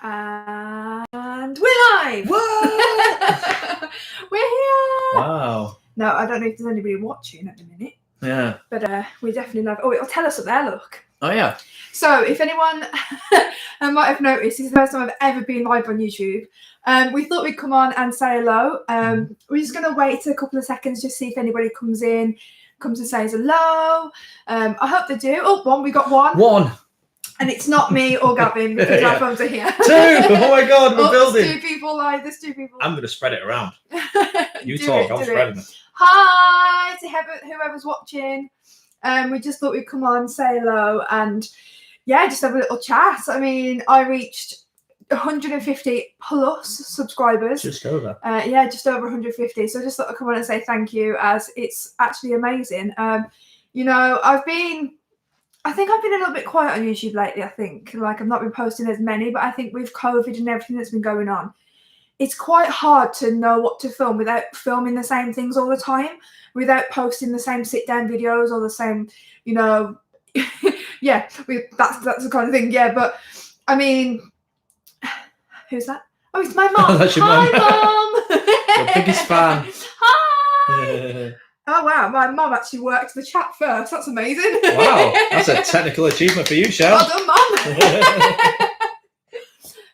And we're live! Whoa! We're here! Wow. No, I don't know if there's anybody watching at the minute. Yeah. But we definitely love... Oh, it'll tell us up there, look. Oh, yeah. So, if anyone might have noticed, this is the first time I've ever been live on YouTube. We thought we'd come on and say hello. We're just going to wait a couple of seconds just see if anybody comes in, comes and says hello. I hope they do. Oh, we got one. One. And it's not me or Gavin because our phones are here. Two! Oh my God, we're building. There's two people live. There's two people. I'm going to spread it around. You Do talk, it, I'm do spreading it. Hi to whoever's watching. We just thought we'd come on, say hello, and yeah, just have a little chat. I mean, I reached 150 plus subscribers. Just over. Yeah, just over 150. So I just thought I'd come on and say thank you, as it's actually amazing. You know, I think I've been a little bit quiet on YouTube lately. I think like I've not been posting as many, but I think with COVID and everything that's been going on, it's quite hard to know what to film without filming the same things all the time, without posting the same sit down videos or the same, you know, yeah, that's the kind of thing. Yeah, but I mean, who's that? Oh, it's my mom. That's your Hi, mum. Mom. Your biggest fan. Hi. Oh wow, my mum actually worked the chat first. That's amazing. Wow, that's a technical achievement for you, Shell. Well done, Mum.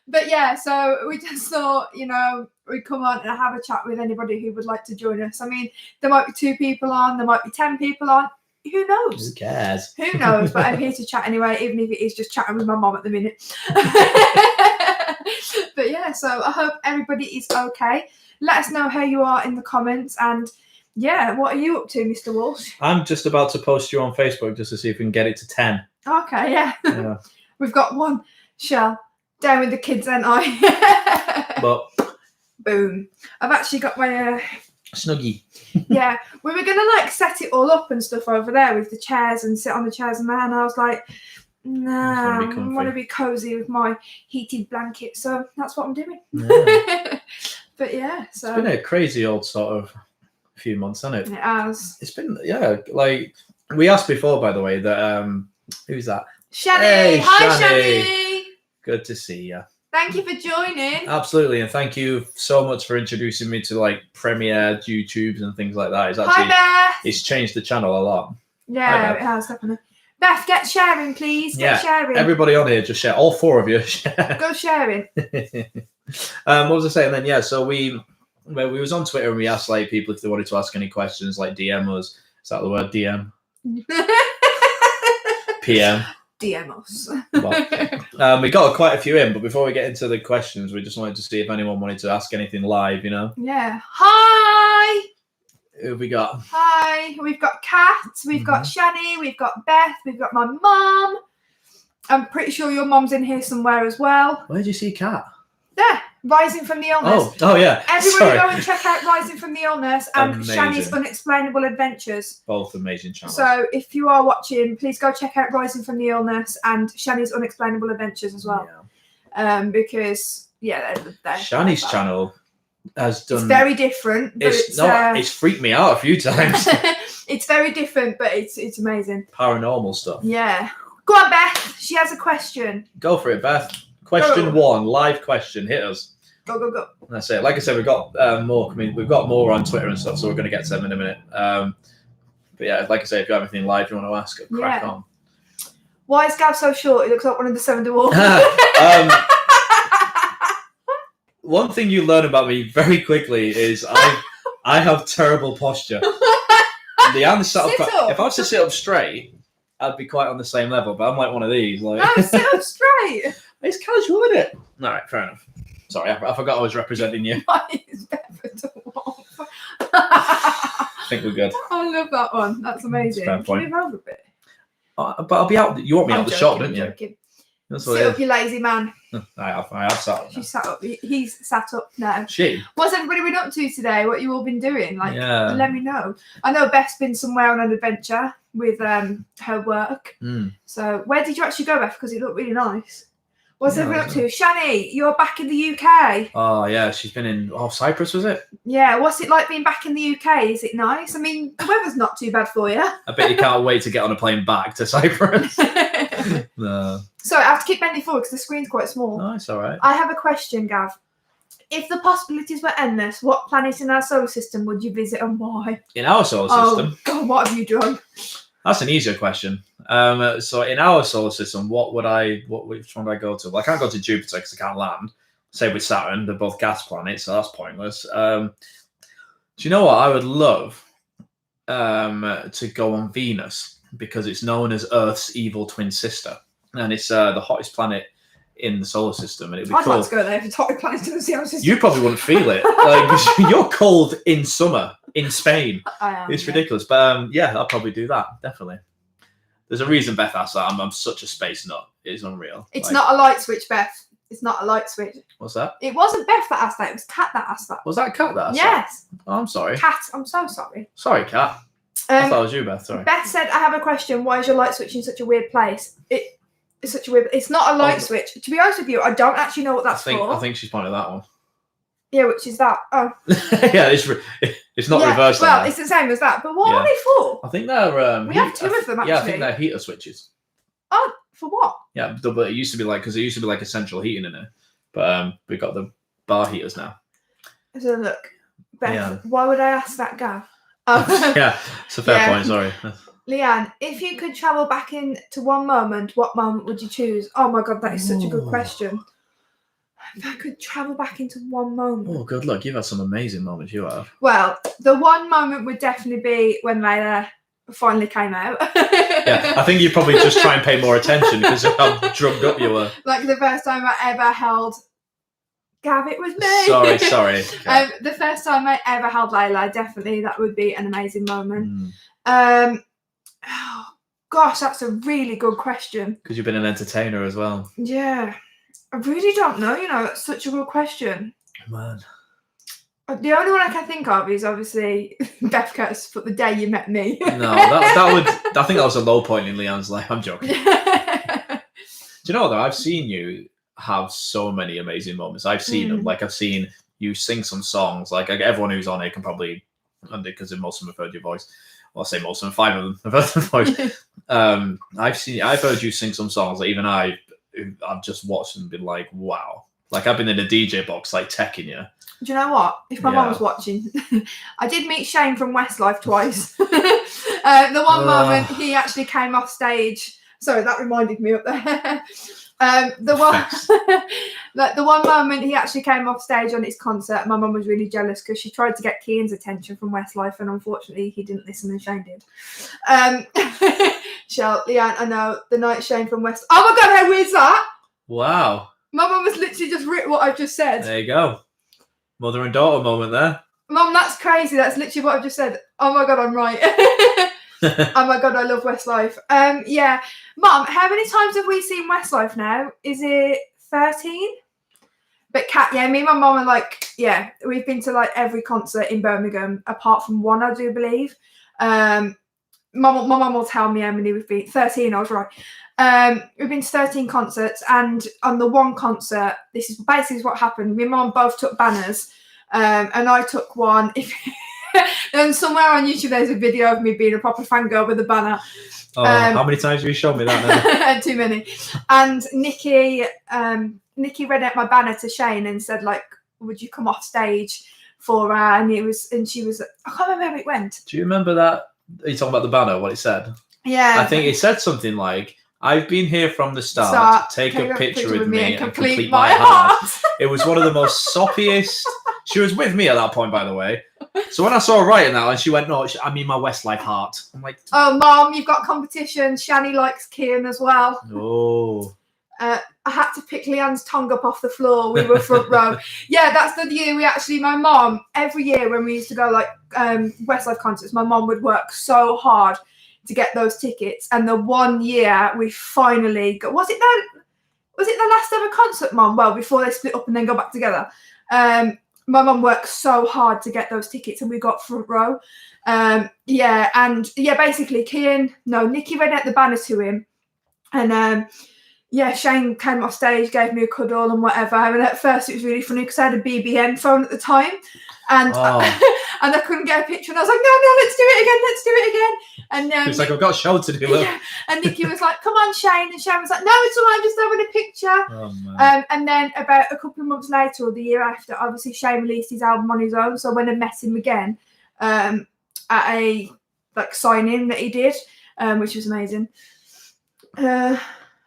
But yeah, so we just thought, you know, we'd come on and have a chat with anybody who would like to join us. I mean, there might be 2 people on, there might be 10 people on. Who knows? Who cares? Who knows? But I'm here to chat anyway, even if it is just chatting with my mum at the minute. But yeah, so I hope everybody is okay. Let us know how you are in the comments, and yeah, what are you up to, Mr. Walsh? I'm just about to post you on Facebook just to see if we can get it to 10. Okay, yeah. We've got one Shell down with the kids, ain't I? But boom. I've actually got my Snuggie. yeah, we were gonna like set it all up and stuff over there with the chairs and sit on the chairs and that, and I was like, nah, I want to be cozy with my heated blanket, so that's what I'm doing. Yeah. But yeah, so It's been a crazy old sort of few months, hasn't it? It has. It's been, yeah, like we asked before, by the way, that who's that? Shani. Hey, Hi, Shani. Shani. Good to see you. Thank you for joining. Absolutely, and thank you so much for introducing me to like premiere YouTubes and things like that. It's Hi, Beth. It's changed the channel a lot. Yeah, Hi, it has definitely. Beth, get sharing, please. Get sharing. Everybody on here, just share. All 4 of you. Share. Go sharing. What was I saying then? Yeah, so we was on Twitter and we asked like people if they wanted to ask any questions, like DM us. Is that the word? DM? PM. DM us. Well, we got quite a few in, but before we get into the questions, we just wanted to see if anyone wanted to ask anything live, you know? Yeah. Hi. Who have we got? Hi. We've got Kat. We've got Shani. We've got Beth. We've got my mum. I'm pretty sure your mum's in here somewhere as well. Where did you see Kat? There. Rising from the Illness. Oh yeah. Everybody go and check out Rising from the Illness and Amazing. Shani's Unexplainable Adventures. Both amazing channels. So if you are watching, please go check out Rising from the Illness and Shani's Unexplainable Adventures as well. Yeah. Because they're Shani's channel has done. It's very different. But it's freaked me out a few times. It's very different, but it's amazing. Paranormal stuff. Yeah. Go on, Beth. She has a question. Go for it, Beth. Question 1, live question. Hit us. Go. That's it. Like I said, we've got more. I mean, we've got more on Twitter and stuff, so we're going to get to them in a minute. But yeah, like I say, if you have anything live you want to ask, crack on. Why is Gav so short? He looks like one of the 7 dwarfs. One thing you learn about me very quickly is I have terrible posture. If I was to sit up straight, I'd be quite on the same level, but I'm like one of these. Like, no, sit up straight. It's casual, isn't it? All right, fair enough. Sorry, I forgot I was representing you. Why is Beth a dwarf? I think we're good. I love that one. That's amazing. Fair point. Move over a bit. But I'll be out. You want me out the shop, don't you? Joking. That's Sit up, you lazy man. I have sat up. She's sat up. He's sat up now. She. What's everybody been up to today? What you all been doing? Like, yeah. Let me know. I know Beth's been somewhere on an adventure with her work. So where did you actually go, Beth? Because it looked really nice. What's everyone up to? Shani, you're back in the UK. Oh, yeah. She's been in Cyprus, was it? Yeah. What's it like being back in the UK? Is it nice? I mean, the weather's not too bad for you. I bet you can't wait to get on a plane back to Cyprus. No. Sorry, I have to keep bending forward because the screen's quite small. No, it's all right. I have a question, Gav. If the possibilities were endless, what planet in our solar system would you visit and why? In our solar system? Oh, God, what have you done? That's an easier question. So in our solar system, which one would I go to? Well, I can't go to Jupiter because I can't land. Same with Saturn. They're both gas planets, so that's pointless. Do you know what? I would love to go on Venus because it's known as Earth's evil twin sister. And it's the hottest planet in the solar system. And it'd be cool. I'd like to go there if it's hottest planet in the solar system. You probably wouldn't feel it. Like, you're cold in summer in Spain. I am. It's ridiculous. But yeah, I'll probably do that. Definitely. There's a reason Beth asked that. I'm such a space nut. It's unreal. It's not a light switch, Beth. It's not a light switch. What's that? It wasn't Beth that asked that. It was Kat that asked that. Was that Kat that asked Yes. that? Oh, I'm sorry. Kat, I'm so sorry. Sorry, Kat. I thought it was you, Beth. Sorry. Beth said, I have a question. Why is your light switch in such a weird place? It's such a weird... It's not a light switch. To be honest with you, I don't actually know what that's for. I think she's pointed that one. Yeah, which is that. Oh. Yeah, it's not reversed. Well, it's the same as that. But what are they for? I think they're... we have two of them, actually. Yeah, I think they're heater switches. Oh, for what? Yeah, but it used to be because it used to be like essential heating in it. But we've got the bar heaters now. So look, Beth, why would I ask that, Gav? Yeah, it's a fair point, sorry. Leanne, if you could travel back into one moment, what moment would you choose? Oh my God, that is such a good question. If I could travel back into one moment. Oh, good luck. You've had some amazing moments, you have. Well, the one moment would definitely be when Layla finally came out. Yeah, I think you probably just try and pay more attention because of how drugged up you were. Like the first time I ever held... Gav, it was me. Sorry. Okay. The first time I ever held Layla, definitely that would be an amazing moment. Oh, gosh, that's a really good question. Because you've been an entertainer as well. Yeah. I really don't know, that's such a good question. Man. The only one I can think of is obviously Beth Curtis, but the day you met me. No, that would... I think that was a low point in Leanne's life. I'm joking. Do you know, though, I've seen you have so many amazing moments. I've seen them. Like, I've seen you sing some songs. Like, everyone who's on it can probably... Because most of them have heard your voice. Well, I say most of them, 5 of them have heard the voice. I've heard you sing some songs that even I've just watched and been like, wow. Like, I've been in a DJ box, like, teching you. Do you know what? If my mum was watching, I did meet Shane from Westlife twice. The one moment he actually came off stage. Sorry, that reminded me up there. The one moment he actually came off stage on his concert, my mum was really jealous because she tried to get Kian's attention from Westlife, and unfortunately he didn't listen and Shane did. Leanne, I know the night Shane from West. Oh my God, how weird is that? Wow. My mum has literally just written what I've just said. There you go. Mother and daughter moment there. Mum, that's crazy. That's literally what I've just said. Oh my God, I'm right. Oh my God, I love Westlife. Yeah. Mum, how many times have we seen Westlife now? Is it 13? But Kat, me and my mum are like, we've been to like every concert in Birmingham, apart from one, I do believe. My mum will tell me how many we've been. 13, I was right. We've been to 13 concerts, and on the one concert, this is basically what happened. Me and mum both took banners, and I took one. And somewhere on YouTube there's a video of me being a proper fangirl with a banner. Oh, how many times have you shown me that now? Too many. And Nikki read out my banner to Shane and said, like, would you come off stage for her? And she was, I can't remember how it went. Do you remember that? Are you talking about the banner, what it said? Yeah. I think it said something like, I've been here from the start. Take a picture with me and complete my heart. It was one of the most soppiest. She was with me at that point, by the way. So when I saw her writing that, and she went, no, I mean my Westlife heart. I'm like, oh, Mum, you've got competition. Shani likes Kian as well. Oh. I had to pick Leanne's tongue up off the floor. We were front row. Yeah, that's the year my mum, every year when we used to go like Westlife concerts, my mum would work so hard to get those tickets. And the one year we finally got, was it the last ever concert, Mum? Well, before they split up and then go back together. My mum worked so hard to get those tickets and we got front row. Basically Nikki read out the banner to him. And yeah, Shane came off stage, gave me a cuddle and whatever. And at first it was really funny because I had a BBM phone at the time, and and I couldn't get a picture. And I was like, no, let's do it again. And it's like, I've got a show to do. Yeah. And Nikki was like, come on, Shane. And Shane was like, no, it's all right, I'm just having a picture. Oh, man. And then about a couple of months later, or the year after, obviously Shane released his album on his own. So I went and met him again at a sign-in that he did, which was amazing.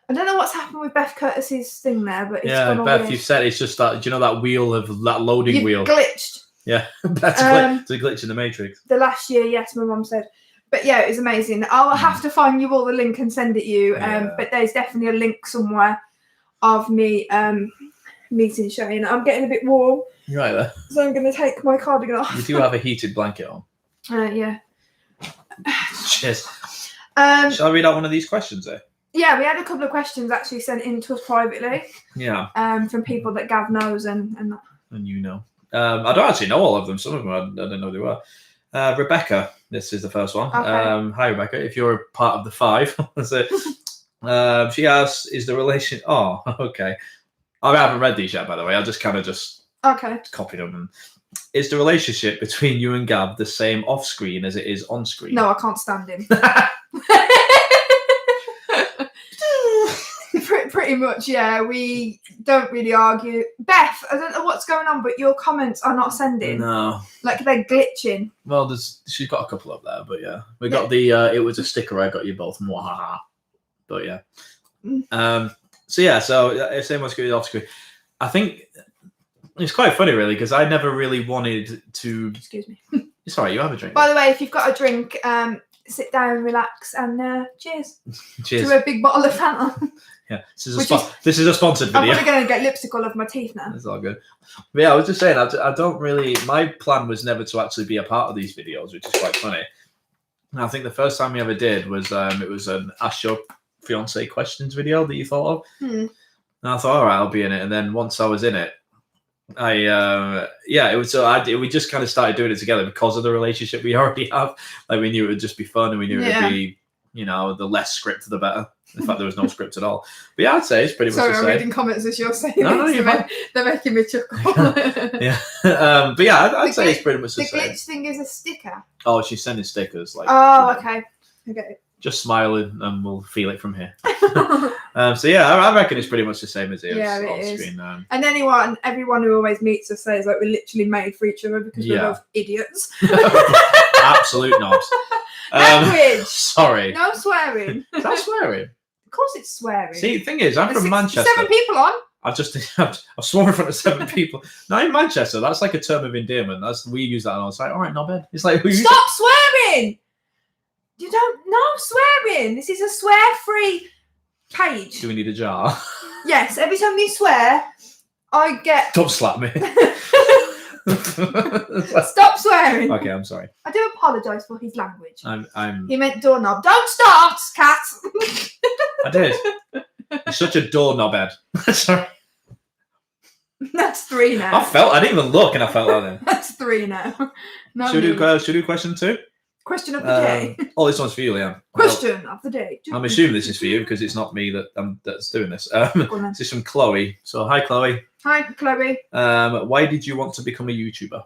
I don't know what's happened with Beth Curtis's thing there, but it's gone all Beth, weird. you said it's just that. Do you know that wheel of that loading wheel? Glitched. Yeah, that's a glitch in the Matrix. The last year, yes, my mum said. But yeah, it was amazing. I'll have to find you all the link and send it you. But there's definitely a link somewhere of me meeting Shane. I'm getting a bit warm. You're right there. So I'm going to take my cardigan off. You do have a heated blanket on. Yeah. Cheers. Shall I read out one of these questions there? Yeah, we had a couple of questions actually sent in to us privately. Yeah. From people that Gav knows and that. And you know. I don't actually know all of them. Some of them I don't know who they were. Rebecca, this is the first one. Okay. Hi, Rebecca. If you're a part of the 5, she asks, is the relation... Oh, okay. I haven't read these yet, by the way. I just kind of copied them. Is the relationship between you and Gav the same off screen as it is on screen? No, I can't stand him. Pretty much, yeah. We don't really argue. Beth, I don't know what's going on, but your comments are not sending. No. Like they're glitching. Well, she's got a couple up there, but yeah. We got the, it was a sticker I got you both. Mwahaha. But yeah. So same on screen, off screen. I think it's quite funny, really, because I never really wanted to... Excuse me. It's all right, you have a drink. By the way, if you've got a drink, sit down, relax, and cheers. Cheers. To a big bottle of Fanta. Yeah, this is a sponsored video. I'm probably going to get lipstick all over my teeth now. It's all good. But yeah, I was just saying, I don't really... My plan was never to actually be a part of these videos, which is quite funny. And I think the first time we ever did was, it was an Ask Your Fiancé Questions video that you thought of. And I thought, all right, I'll be in it. And then once I was in it, it was we just kind of started doing it together because of the relationship we already have. Like, we knew it would just be fun, and we knew it would be, the less script, the better. In fact, there was no script at all. But yeah, I'd say it's pretty much the same. Sorry, I'm reading comments as you're saying no, they're making me chuckle. Yeah. But yeah, I'd say it's pretty much the same. The glitch thing is a sticker. Oh, she's sending stickers. Okay. Okay. Just smiling, and we'll feel it from here. So yeah, I reckon it's pretty much the same as it is on screen. And everyone who always meets us says like we're literally made for each other because we're both idiots. Absolute knobs. Language. Sorry. No swearing. Is that swearing? Of course it's swearing. See, the thing is, I'm from Manchester. 7 people on. I've sworn in front of 7 people. Now in Manchester, that's like a term of endearment. We use that, and I was like, all right, knobhead. It's like, stop swearing. You don't know swearing. This is a swear-free page. Do we need a jar? Yes. Every time you swear, I get. Don't slap me. Stop swearing. Okay, I'm sorry. I do apologise for his language. He meant doorknob. Don't start, cat. I did. You're such a doorknob head. Sorry. That's 3 now. I didn't even look, and I felt that then. That's 3 now. No, should we do question 2? Question of the day. Oh, this one's for you, Leanne. Question of the day. I'm assuming this is for you because it's not me that's doing this. This is from Chloe. So, hi, Chloe. Hi, Chloe. Why did you want to become a YouTuber?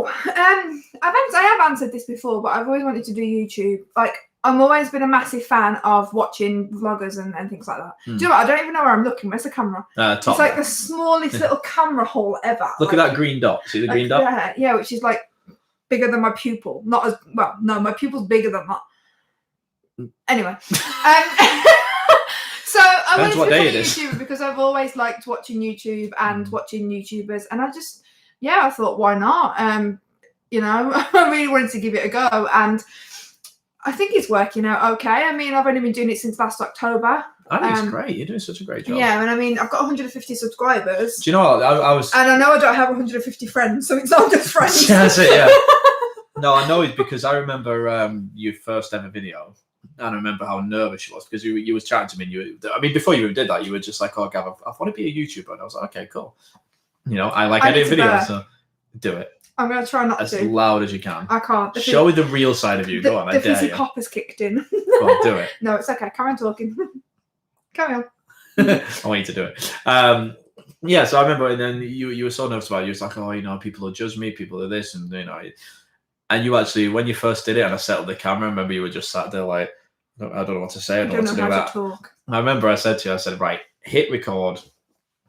I have answered this before, but I've always wanted to do YouTube. Like, I've always been a massive fan of watching vloggers and things like that. Do you know what? I don't even know where I'm looking. Where's the camera? It's like the smallest little camera hole ever. Look at that green dot. See the green dot? Yeah, which is like bigger than my pupil. Not as well. No, my pupil's bigger than that. Anyway, so I wanted to become a YouTuber because I've always liked watching YouTube and watching YouTubers, and I thought, why not? I really wanted to give it a go, and I think it's working out okay. I mean, I've only been doing it since last October. I think it's great. You're doing such a great job. Yeah, and I mean, I've got 150 subscribers. Do you know what? I was... And I know I don't have 150 friends, so it's not just friends. Yeah, that's it, yeah. No, I know it because I remember your first ever video. And I remember how nervous you was because you was chatting to me. And before you even did that, you were just like, oh, Gav, I want to be a YouTuber. And I was like, okay, cool. I like editing videos, so do it. I'm going to try not as to. As loud as you can. I can't. Show me the real side of you. Go on, I dare you. The fizzy pop has kicked in. Go on, do it. No, it's okay. Carry on talking. Carry on. I want you to do it. Yeah, so I remember, and then you were so nervous about it. You was like, oh, people will judge me, people are this, and and you actually, when you first did it, and I set up the camera, I remember you were just sat there like, I don't know what to say, I don't know what to do with that. Talk. I remember I said to you, I said, right, hit record,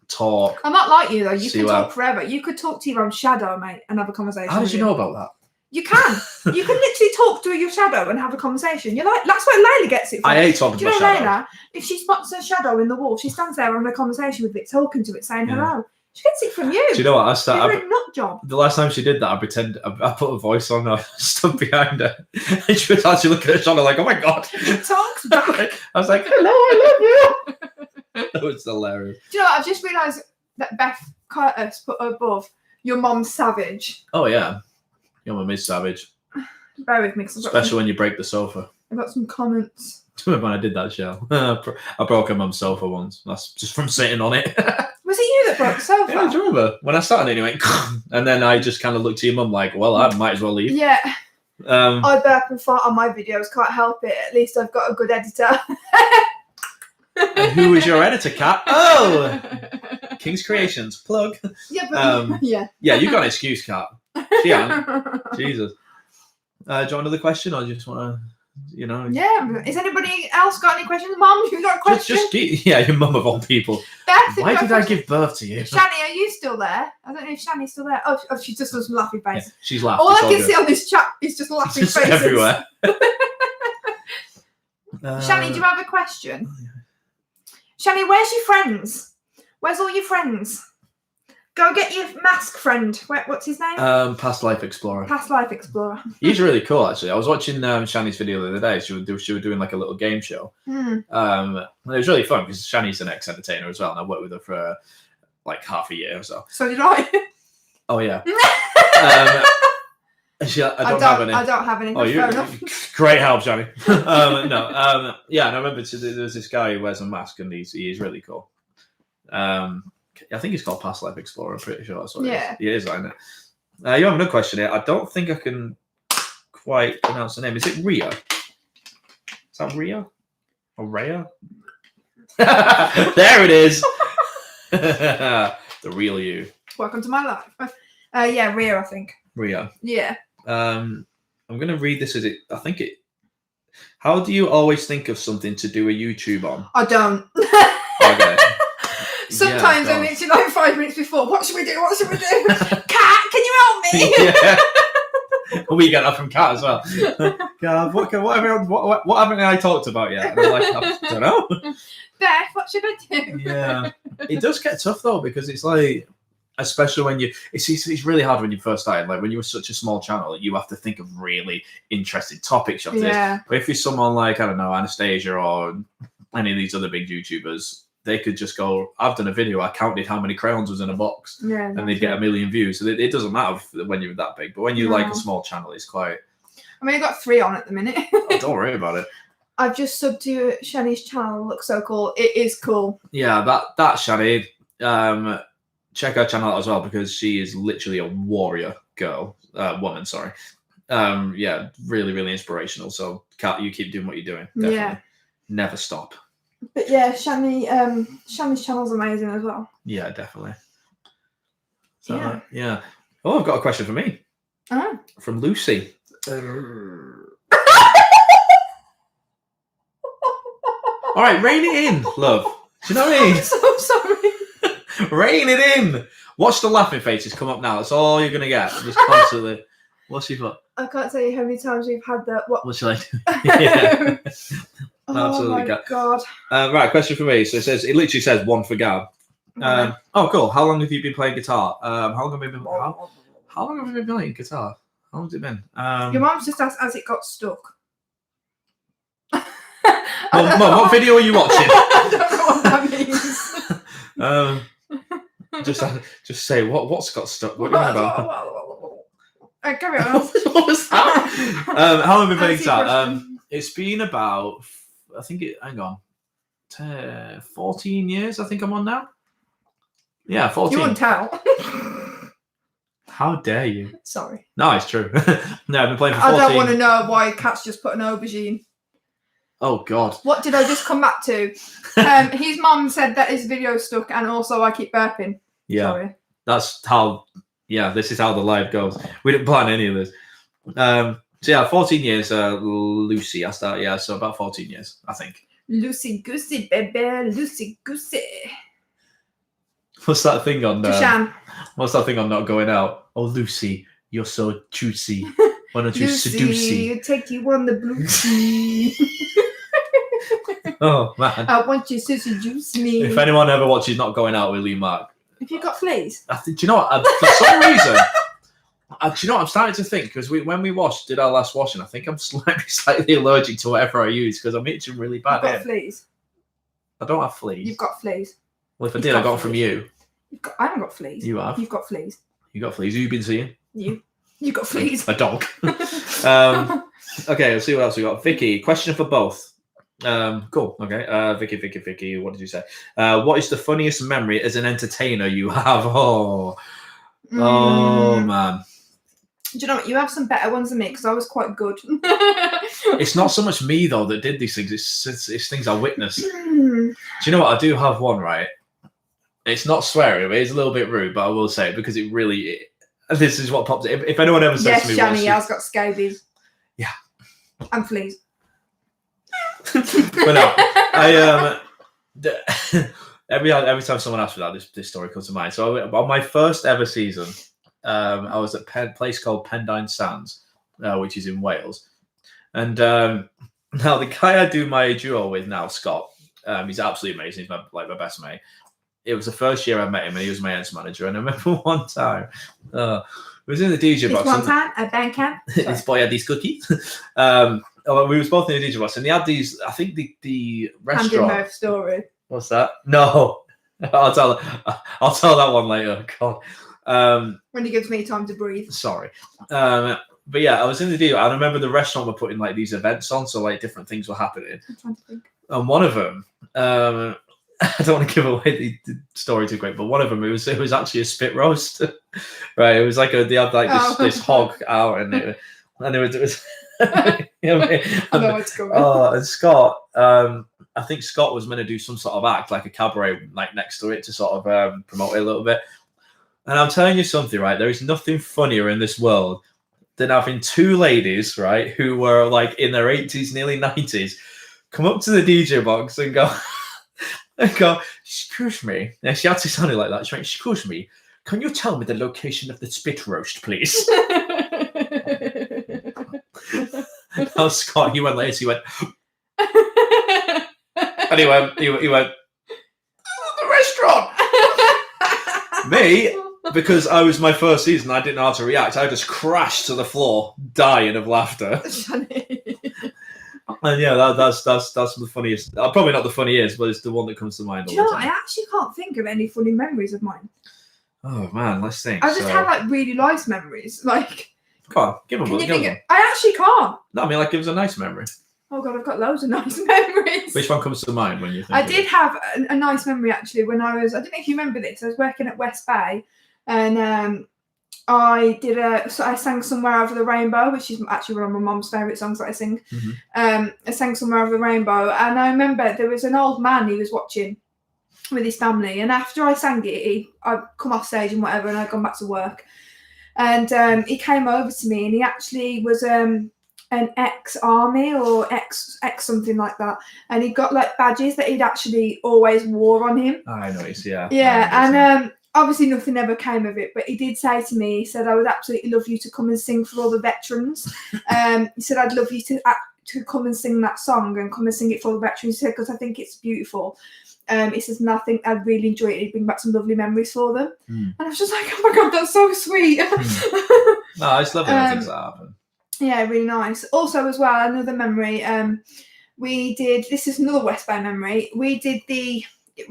talk. I'm not like you though. You can talk forever. You could talk to your own shadow, mate, and have a conversation. How did you know about that? You can. You can literally talk to your shadow and have a conversation. You're like, that's where Layla gets it from. I hate talking to my shadow. Layla, if she spots a shadow in the wall, she stands there having a conversation with it, talking to it, saying hello. She gets it from you. Do you know what? You're a nut job. The last time she did that, I put a voice on her, stood behind her, and she was actually looking at her shoulder like, oh my God. She talks back. I was like, hello, I love you. That was hilarious. Do you know what? I've just realised that Beth Curtis put above, your mom's savage. Oh, yeah. Your mum is savage. Bear with me. Especially when you break the sofa. I've got some comments. Remember when I did that, Shell? I broke her mum's sofa once. That's just from sitting on it. Was it you that broke the sofa? Yeah, do you remember? When I sat on it, and it went, and then I just kind of looked to your mum like, well, I might as well leave. Yeah. I burp and fart on my videos, can't help it. At least I've got a good editor. And who is your editor, Kat? Oh! King's Creations. Plug. Yeah, but yeah, you got an excuse, Kat. She ain't. Jesus. Do you want another question, or do you just want to, Yeah. Is anybody else got any questions? Mum, you got a question? Your mum of all people. Beth, why did I give birth to you? Shani, are you still there? I don't know if Shani's still there. Oh, she just does some laughing faces. Yeah, she's laughing. All I can see on this chat is just laughing just faces. Everywhere. Shani, do you have a question? Shani, where's your friends? Where's all your friends? Go get your mask friend. What's his name? Past Life Explorer. Past Life Explorer. He's really cool, actually. I was watching Shani's video the other day. She was doing like a little game show. And it was really fun because Shani's an ex-entertainer as well, and I worked with her for like half a year or so. So did I. Oh yeah. I don't have any. Oh, you great help, Shani. Yeah, and I remember there's this guy who wears a mask, and he is really cool. I think it's called Past Life Explorer. I'm pretty sure that's what it is. It is, I know. You have another question here. I don't think I can quite pronounce the name. Is it Ria? Is that Ria? Or Rhea? There it is. The real you. Welcome to my life. Yeah, Ria, I think. Ria. Yeah. I'm going to read this as it. I think it. How do you always think of something to do a YouTube on? I don't. Okay. Sometimes I'm literally like 5 minutes before. What should we do? What should we do? Kat, can you help me? Yeah. We get that from Kat as well. God, what haven't I talked about yet? And I'm like, I don't know. Beth, what should I do? Yeah. It does get tough though, because it's like, especially when it's really hard when you first started. Like when you were such a small channel, you have to think of really interesting topics. But if you're someone like, I don't know, Anastasia or any of these other big YouTubers, they could just go, I've done a video, I counted how many crayons was in a box, and they'd get 1 million views. So it doesn't matter when you're that big, but when you're like a small channel, it's quite... I mean, I've got 3 on at the minute. Oh, don't worry about it. I've just subbed to Shani's channel. It looks so cool. It is cool. Yeah, that Shani, check her channel out as well, because she is literally a warrior woman, sorry. Yeah, really, really inspirational. So, Kat, you keep doing what you're doing. Definitely. Yeah. Never stop. But yeah, Shani's channel's amazing as well. Yeah, definitely. So, yeah. Oh, I've got a question for me. Oh. From Lucy. All right, rein it in, love. Do you know what I mean? I'm so sorry. Rein it in. Watch the laughing faces come up now. That's all you're going to get. Just constantly. What's she put? I can't tell you how many times we've had that. What shall I do? Yeah. Absolutely. Oh my God. Right, question for me. So it literally says one for Gab. Oh, cool. How long have you been playing guitar? How long have you been playing guitar? How long has it been? Your mum's just asked, has it got stuck? Mum, what video are you watching? I don't know what that means. Just say what's got stuck. What do you mean about? Carry on. What was that? How long have you been playing guitar? It's been about, I think 14 years. I think I'm on now. Yeah, 14. You won't tell. How dare you? Sorry. No, it's true. No, I've been playing for 14. I don't want to know why Kat's just put an aubergine. Oh God. What did I just come back to? His mum said that his video stuck, and also I keep burping. Yeah. Sorry. That's how. Yeah, this is how the live goes. We didn't plan any of this. So yeah, 14 years, Lucy. I started. Yeah, so about 14 years, I think. Lucy goosey, baby, Lucy goosey. What's that thing on? Kashan. What's that thing on Not Going Out? Oh, Lucy, you're so juicy. Why don't you seduce me? Lucy, take you on the blue sea. Oh man, I want you to seduce me. if anyone ever watches Not Going Out with Lee Mark, have you got fleas? do you know what? For some reason, do you know what? I'm starting to think because when we did our last washing, I think I'm slightly allergic to whatever I use because I'm itching really bad. You've got fleas. I don't have fleas. You've got fleas. Well, if I did, I got them from you. I haven't got fleas. You have. You've got fleas. You got fleas. Who you been seeing? You got fleas. A dog. Okay, let's see what else we got. Vicky, question for both. Cool. Okay. Vicky. What did you say? What is the funniest memory as an entertainer you have? Oh man. Do you know what? You have some better ones than me because I was quite good. It's not so much me though that did these things. It's things I witnessed. Do you know what? I do have one, right? It's not swearing, but it's a little bit rude, but I will say it because it really. This is what pops. If anyone ever says to me, yes, Shani has got scabies. Yeah. And fleas. But no, I every time someone asks me that, this story comes to mind. So on my first ever season, I was at a place called Pendine Sands, which is in Wales, and now the guy I do my duo with now, Scott, he's absolutely amazing. He's my best mate. It was the first year I met him, and he was my ex-manager. And I remember one time, we was in the DJ box. One time at Bandcamp. This boy had these cookies. We was both in the DJ box, and they had these. I think the restaurant. Hand in story. What's that? No, I'll tell that one later. God. When he gives me time to breathe. Sorry. But yeah, I was in the deal. I remember the restaurant were putting like these events on, so like different things were happening. I'm trying to think. And one of them, I don't want to give away the story too quick, but one of them it was actually a spit roast, right? It was like they had like this hog out, and it was. You know what I mean? I know what's going. And Scott, I think Scott was meant to do some sort of act, like a cabaret, like next to it to sort of promote it a little bit. And I'm telling you something, right? There is nothing funnier in this world than having two ladies, right, who were like in their 80s, nearly 90s, come up to the DJ box and go, excuse me. And she actually sounded like that. She went, excuse me, can you tell me the location of the spit roast, please? Now Scott, he went later, he went, and he went, the restaurant. Me, because I was my first season, I didn't know how to react. I just crashed to the floor, dying of laughter. And yeah, that's the funniest. Probably not the funniest, but it's the one that comes to mind. Do you know what? I actually can't think of any funny memories of mine. Oh man, let's think. I just have like really nice memories. Like, come on, give them one. I actually can't. No, I mean, like, give us a nice memory. Oh god, I've got loads of nice memories. Which one comes to mind when you think? I did have a nice memory actually when I don't know if you remember this. I was working at West Bay, and I sang Somewhere Over the Rainbow, which is actually one of my mum's favourite songs that I sing. Mm-hmm. I sang Somewhere Over the Rainbow, and I remember there was an old man he was watching with his family, and after I sang it, I'd come off stage and whatever, and I'd gone back to work, and he came over to me, and he actually was an ex-army or ex something like that, and he got like badges that he'd actually always wore on him. I noticed, yeah. And obviously nothing ever came of it, but he did say to me, he said, I would absolutely love you to come and sing for all the veterans. He said, I'd love you to come and sing that song and come and sing it for the veterans. He said, because I think it's beautiful. He says, and I think I'd really enjoy it. It'd bring back some lovely memories for them. And I was just like, oh my God, that's so sweet. No, I just love when things that happen. Yeah, really nice. Also, as well, another memory. This is another West Bay memory. We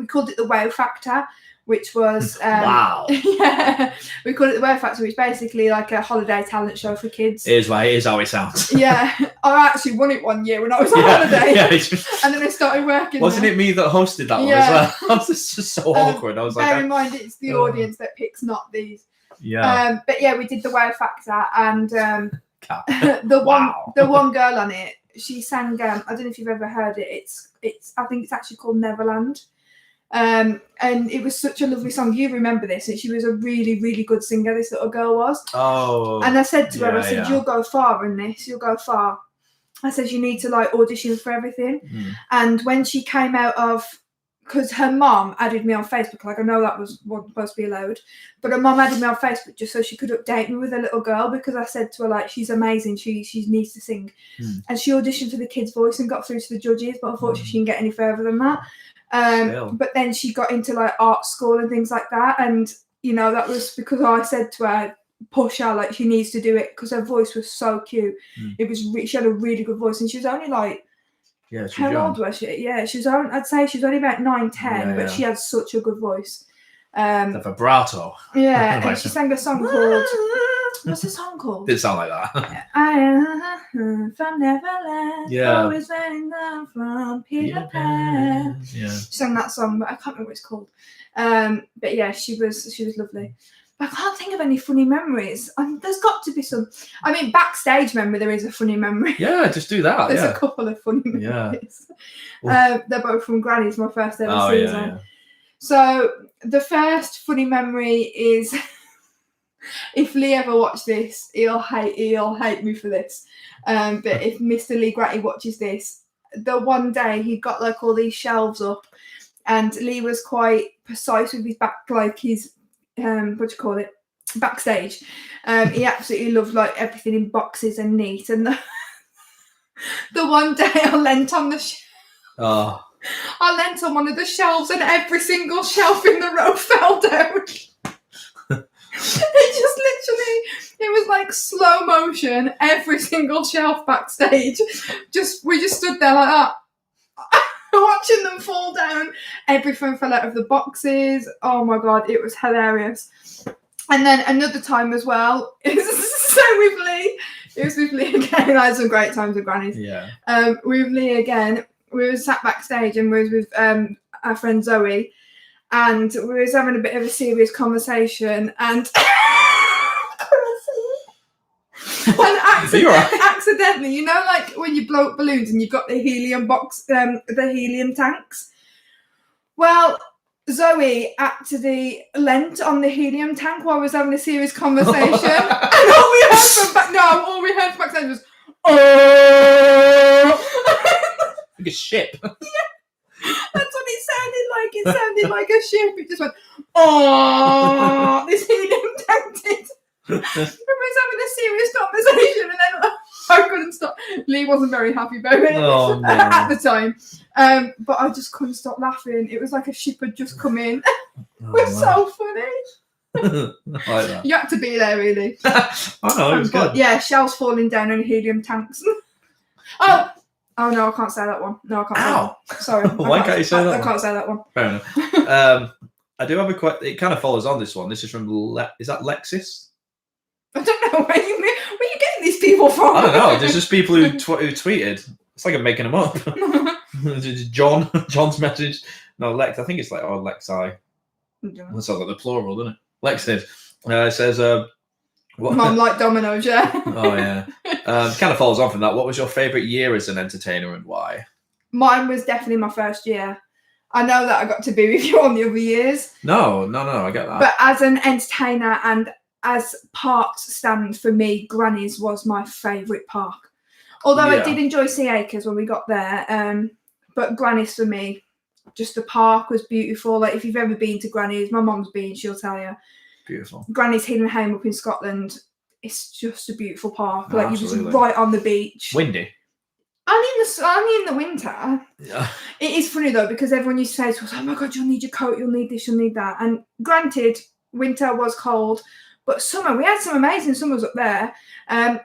called it the Wow Factor, which was wow. Yeah, we called it the Wow Factor, which is basically like a holiday talent show for kids. It is how it sounds. Yeah, I actually won it one year when I was on holiday, and then I started working. Wasn't it me that hosted that one as well? I was just so awkward. I was like, bear in mind, it's the audience that picks, not these. Yeah. But yeah, we did the Wow Factor, and the one girl on it, she sang. I don't know if you've ever heard it. It's. I think it's actually called Neverland. And it was such a lovely song. You remember this? And she was a really, really good singer. This little girl was. Oh. And I said to her, I said, "You'll go far in this. You'll go far." I said, "You need to like audition for everything." And when she came out of, because her mom added me on Facebook, like I know that wasn't supposed to be allowed, but her mom added me on Facebook just so she could update me with a little girl, because I said to her, like, she's amazing, she needs to sing. And she auditioned for The Kid's Voice and got through to the judges, but unfortunately she didn't get any further than that. But then she got into like art school and things like that, and you know, that was because I said to her, push her, like she needs to do it, because her voice was so cute. It was she had a really good voice, and she was only like, how old was she? Yeah, she was only, I'd say she was only about 9-10, but she had such a good voice. The vibrato. Yeah, and she sang a song called, what's the song called? Didn't sound like that. I am from Neverland, always running down from Peter Pan. Yeah. She sang that song, but I can't remember what it's called. But yeah, she was lovely. But I can't think of any funny memories. There's got to be some. I mean, backstage memory, there is a funny memory. Yeah, just do that. There's a couple of funny memories. They're both from Granny's, my first ever season. Yeah. So the first funny memory is, if Lee ever watched this, he'll hate me for this. But if Mr. Lee Gratty watches this, the one day he got like all these shelves up, and Lee was quite precise with his back, like his backstage. He absolutely loved like everything in boxes and neat. And the one day I leant on I leant on one of the shelves, and every single shelf in the row fell down. It was like slow motion, every single shelf backstage. We just stood there like that, watching them fall down. Everything fell out of the boxes. Oh my god, it was hilarious. And then another time as well, it was with Lee again. I had some great times with Granny's. Yeah. With Lee again, we were sat backstage, and we was with our friend Zoe, and we was having a bit of a serious conversation, and accidentally, you know, like when you blow up balloons and you've got the helium box, the helium tanks. Well, Zoe actually leant on the helium tank while I was having a serious conversation, and all we heard from backstage was, "Oh!" Like a ship. Yeah, that's what it sounded like. It sounded like a ship. It just went, "Oh!" This helium tank did. We was having a serious conversation, and then I couldn't stop. Lee wasn't very happy about it at the time, but I just couldn't stop laughing. It was like a ship had just come in. It was so funny. Like that. You had to be there, really. I know, it was good. Yeah, shells falling down on helium tanks. Oh no, I can't say that one. No, I can't. Ow. Say that. Sorry. Why can't you say that one? I can't say that one. Fair enough. I do have it kind of follows on this one. This is from is that Lexis? I don't know where you getting these people from. I don't know. There's just people who tweeted. It's like I'm making them up. John's message. No, Lex. I think it's like Lexi. That sounds like the plural, doesn't it? Lexis says, Mum like Domino's, yeah. Oh yeah. Kind of follows on from that. What was your favourite year as an entertainer, and why? Mine was definitely my first year. I know that I got to be with you on the other years. No, I get that. But as an entertainer and as parks stand, for me, Granny's was my favourite park. Although I did enjoy Sea Acres when we got there, but Granny's for me, just the park was beautiful. Like if you've ever been to Granny's, my mum's been, she'll tell you. Beautiful. Granny's Hidden Home up in Scotland. It's just a beautiful park. Oh, like you're just right on the beach. Windy. Only in the winter. Yeah. It is funny though, because everyone used to say to us, "Oh my god, you'll need your coat, you'll need this, you'll need that." And granted, winter was cold, but summer, we had some amazing summers up there.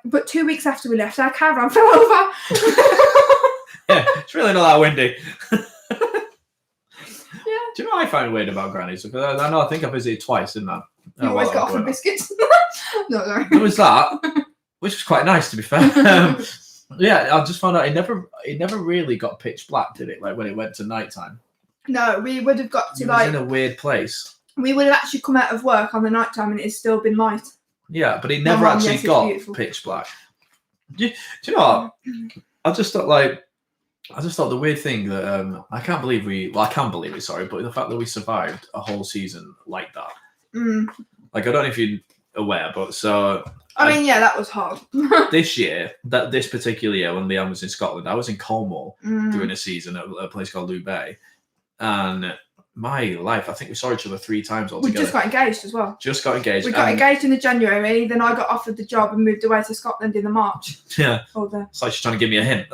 But 2 weeks after we left, our caravan fell over. Yeah, it's really not that windy. Yeah. Do you know what I find weird about Granny's? Because I think I visited twice, didn't I? You always got offered biscuits. No, sorry. There was that, which was quite nice, to be fair. Yeah, I just found out it never really got pitch black, did it? Like when it went to nighttime. No, we would have got to it was in a weird place. We would have actually come out of work on the night time and it's still been light. Yeah, but it never got pitch black. Do you know what? I just thought the weird thing that I can't believe I can believe it, sorry, but the fact that we survived a whole season like that. Like, I don't know if you're aware, but so I mean, yeah, that was hard. this particular year when Leanne was in Scotland, I was in Cornwall doing a season at a place called Lou Bay, and my life, I think we saw each other 3 times altogether. We just got engaged as well. We got engaged in the January, then I got offered the job and moved away to Scotland in the March. Yeah. It's like she's trying to give me a hint.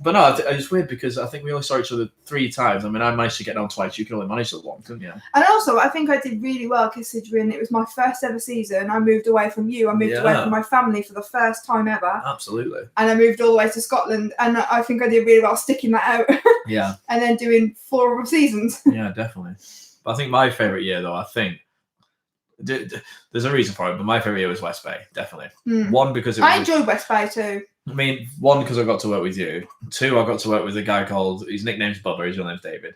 But no, it's weird because I think we only saw each other 3 times. I mean, I managed to get down twice. You can only manage the one, couldn't you? And also, I think I did really well considering it was my first ever season. I moved away from you. I moved away from my family for the first time ever. Absolutely. And I moved all the way to Scotland. And I think I did really well sticking that out. Yeah. And then doing 4 other seasons. Yeah, definitely. But I think my favourite year, though, there's a reason for it, but my favourite year was West Bay, definitely. One, because I enjoyed West Bay too. I mean, 1, because I got to work with you. 2, I got to work with a guy his nickname's Bubba, his real name's David,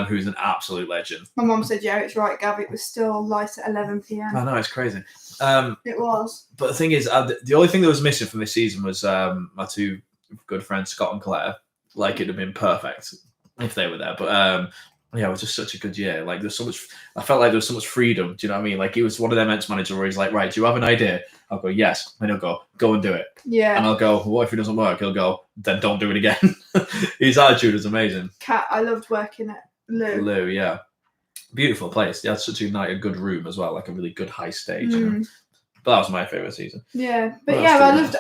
who's an absolute legend. My mum said, yeah, it's right, Gav, it was still light at 11 p.m. I know, it's crazy. It was. But the thing is, the only thing that was missing from this season was my 2 good friends, Scott and Claire. Like, it'd have been perfect if they were there. But yeah, it was just such a good year. Like, there's so much. I felt like there was so much freedom. Do you know what I mean? Like, he was one of their events managers where he's like, right, do you have an idea? I'll go, yes. And he'll go and do it. Yeah. And I'll go, well, what if it doesn't work? He'll go, then don't do it again. His attitude is amazing. Kat, I loved working at Lou. Yeah. Beautiful place. They had such a good room as well, like a really good high stage. You know? But that was my favourite season. Yeah. But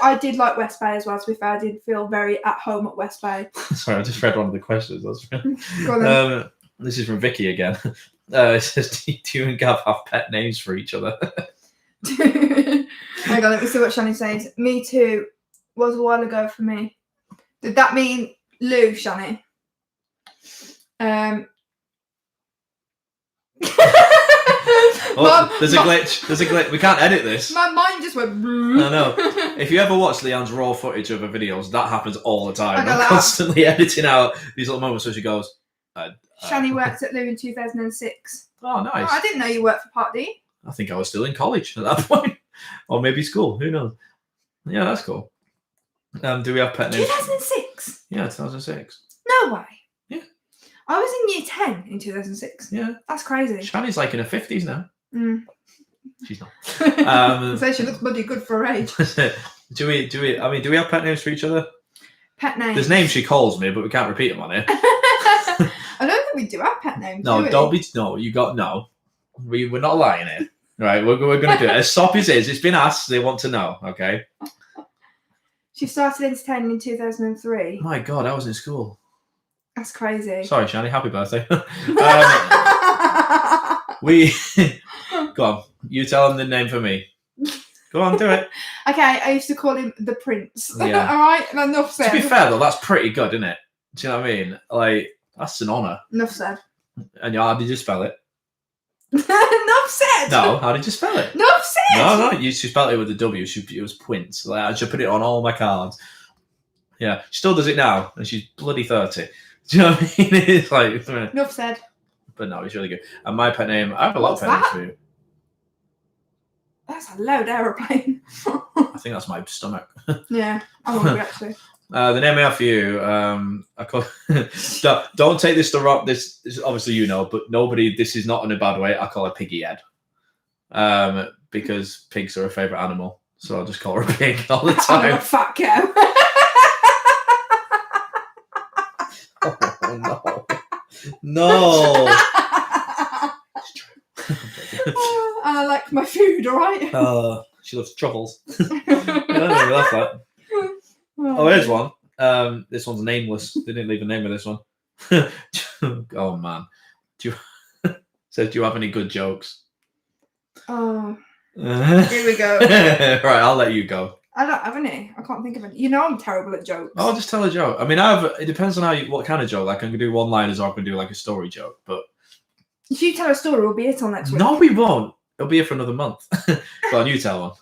I did like West Bay as well, to be fair. I did feel very at home at West Bay. Sorry, I just read one of the questions. Go on then. This is from Vicky again. It says, do you and Gav have pet names for each other? Hang on, let me see what Shani says. Me too was a while ago for me. Did that mean Lou, Shani? There's a glitch. We can't edit this. My mind just went. I know. If you ever watch Leanne's raw footage of her videos, that happens all the time. I'm constantly editing out these little moments where she goes. Shani worked at Lou in 2006. Oh, nice. Oh, I didn't know you worked for Part D. I think I was still in college at that point. Or maybe school. Who knows? Yeah, that's cool. Do we have pet names? 2006? Yeah, 2006. No way. Yeah. I was in year 10 in 2006. Yeah. That's crazy. Shani's like in her 50s now. She's not. So she looks bloody good for her age. Do we have pet names for each other? Pet names? There's names she calls me, but we can't repeat them on here. I don't think we do have pet names. No, don't be. No, you got no. We're not lying here. Right, we're going to do it. As soppy as it is, it's been asked. They want to know. Okay. She started entertaining in 2003. My God, I was in school. That's crazy. Sorry, Shani. Happy birthday. Go on. You tell him the name for me. Go on, do it. Okay, I used to call him the Prince. Yeah. All right, and enough said. To be fair though, that's pretty good, isn't it? Do you know what I mean? Like, that's an honour. Enough said. And how did you spell it? Enough said. No, how did you spell it? Enough said. No, she spelled it with a W. It was Quince. Like, I should put it on all my cards. Yeah, she still does it now, and she's bloody 30. Do you know what I mean? It's like enough said. But no, it's really good. And my pet name, I have a lot of pet names for you. That's a loud aeroplane. I think that's my stomach. Yeah, I'm hungry actually. The name I have for you, I call. Don't take this the wrong. This is obviously but nobody. This is not in a bad way. I call her Piggy Head, because pigs are her favourite animal. So I'll just call her a pig all the time. I'm a fat cow. Oh no! I like my food. All right. She loves truffles. I love that. Oh, here's one. This one's nameless. They didn't leave a name of this one. Oh man. Says, do you have any good jokes? Oh. Here we go. Right, I'll let you go. I don't have any. I can't think of any. You know I'm terrible at jokes. I'll just tell a joke. I mean, it depends on what kind of joke. Like, I can do one-liners or I can do like a story joke. But if you tell a story, we'll be here till next week. No, we won't. It'll be here for another month. Go on, you tell one.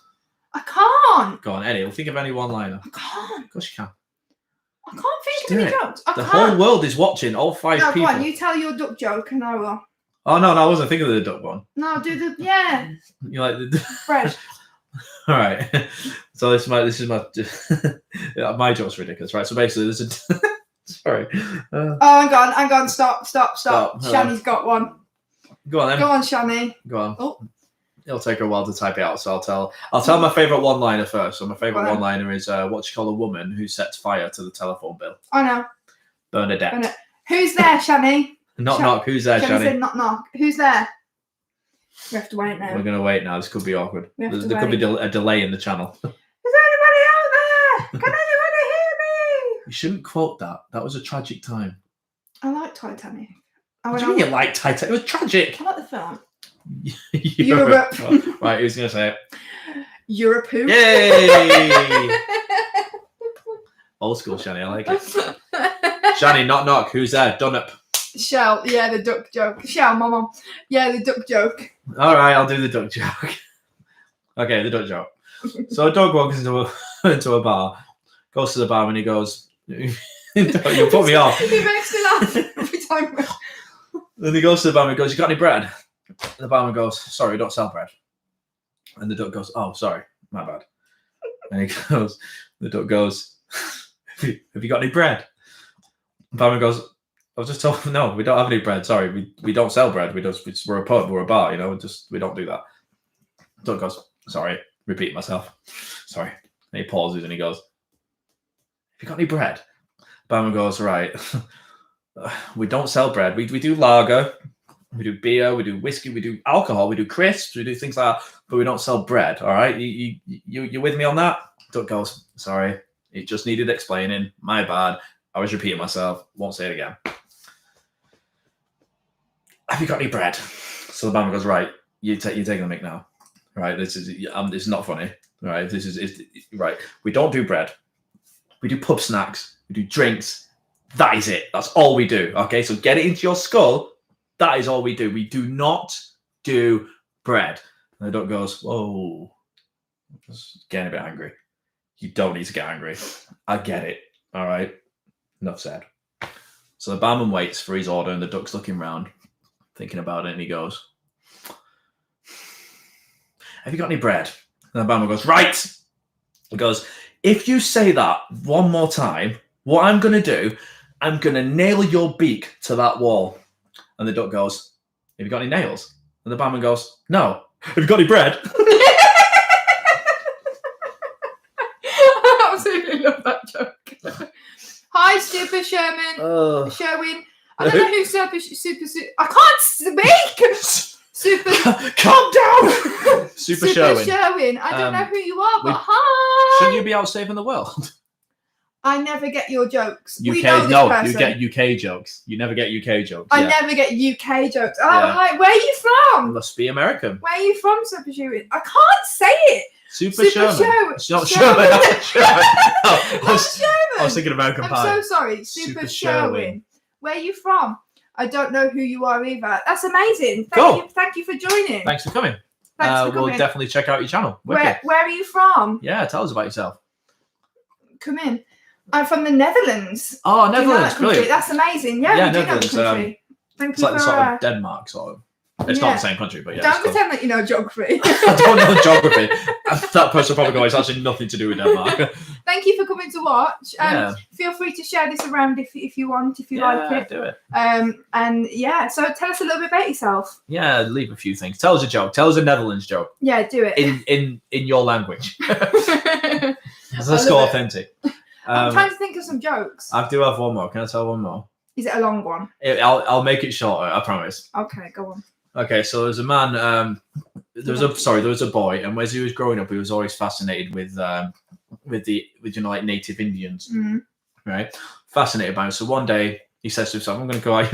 I can't. Go on, Eddie. We'll think of any one-liner. I can't. Of course you can. I can't think of any jokes. The whole world is watching. All 5 people. Go on. You tell your duck joke and I will. Oh no, I wasn't thinking of the duck one. No, do the yeah. You like the Fred. All right. So this is my yeah, my joke's ridiculous, right? So basically, there's a sorry. Oh, hang on. Stop. Stop. Shani's got one. Go on then. Go on, Shani. Go on. Oh. It'll take her a while to type it out, so I'll tell my favourite one-liner first. So my favourite one-liner is what you call a woman who sets fire to the telephone bill. I know. Bernadette. Who's there, Shani? Knock. Who's there, Shani Shani? said knock. Who's there? We have to wait now. We're gonna wait now. This could be awkward. There could be a delay in the channel. Is anybody out there? Can anybody hear me? You shouldn't quote that. That was a tragic time. I like Titanic. What do you mean you like Titanic? It was tragic. I like the film. Europe. Oh, right, who's going to say it? Europe who? Yay! Old school, Shani, I like it. Shani, knock. Who's there? Dunnup. Shell, yeah, the duck joke. Shell, mama. Yeah, the duck joke. All right, I'll do the duck joke. Okay, the duck joke. So a dog walks into a bar, goes to the bar, and he goes, you put me off. He makes me laugh every time. Then he goes to the barman and goes, you got any bread? The barman goes, sorry, we don't sell bread. And the duck goes, oh, sorry, my bad. And the duck goes, have you got any bread? The barman goes, I was just told, no, we don't have any bread. Sorry, we don't sell bread. We're a pub, we're a bar, we don't do that. The duck goes, sorry, repeat myself. Sorry. And he pauses and he goes, have you got any bread? The barman goes, right, we don't sell bread. We do lager. We do beer, we do whiskey, we do alcohol, we do crisps, we do things like that, but we don't sell bread. All right, you with me on that? Duck goes, sorry, it just needed explaining. My bad. I was repeating myself. Won't say it again. Have you got any bread? So the barman goes, right, you're taking the mic now. Right, this is not funny. Right, this is right. We don't do bread. We do pub snacks. We do drinks. That is it. That's all we do. Okay, so get it into your skull. That is all we do. We do not do bread. And the duck goes, whoa. Just getting a bit angry. You don't need to get angry. I get it. All right. Enough said. So the barman waits for his order and the duck's looking round, thinking about it, and he goes, have you got any bread? And the barman goes, right. He goes, if you say that one more time, what I'm going to do, I'm going to nail your beak to that wall. And the duck goes, have you got any nails? And the barman goes, no. Have you got any bread? I absolutely love that joke. Hi, Super Sherman. Sherwin. I don't know who Super. I can't speak. Super. Calm down. Super Sherwin. I don't know who you are, but hi. Shouldn't you be out saving the world? I never get your jokes. You get UK jokes. You never get UK jokes. I never get UK jokes. Oh, hi. Where are you from? Must be American. Where are you from, Super Sherwin? I can't say it. Super Sherman. It's not Sherman. I was thinking American Pie. I'm so sorry. Super Sherwin. Where are you from? I don't know who you are either. That's amazing. Thank you for joining. Thanks for coming. We'll definitely check out your channel. Where are you from? Yeah, tell us about yourself. Come in. I'm from the Netherlands. Oh, Netherlands, brilliant. That's amazing. Yeah, we Netherlands. Do know the country. It's like the sort of Denmark, sort of. It's not the same country, but yeah. Don't pretend that you know geography. I don't know geography. That person probably goes, it's actually nothing to do with Denmark. Thank you for coming to watch. Feel free to share this around if you want, if you like it. Do it. So tell us a little bit about yourself. Yeah, leave a few things. Tell us a joke. Tell us a Netherlands joke. Yeah, do it. In your language. Let's go authentic. I'm trying to think of some jokes. I do have one more. Can I tell one more? Is it a long one? I'll make it shorter. I promise. Okay, go on. Okay, so there's a man. There was a boy, and as he was growing up, he was always fascinated with like native Indians, right? Fascinated by them. So one day he says to himself, "I'm going to go out."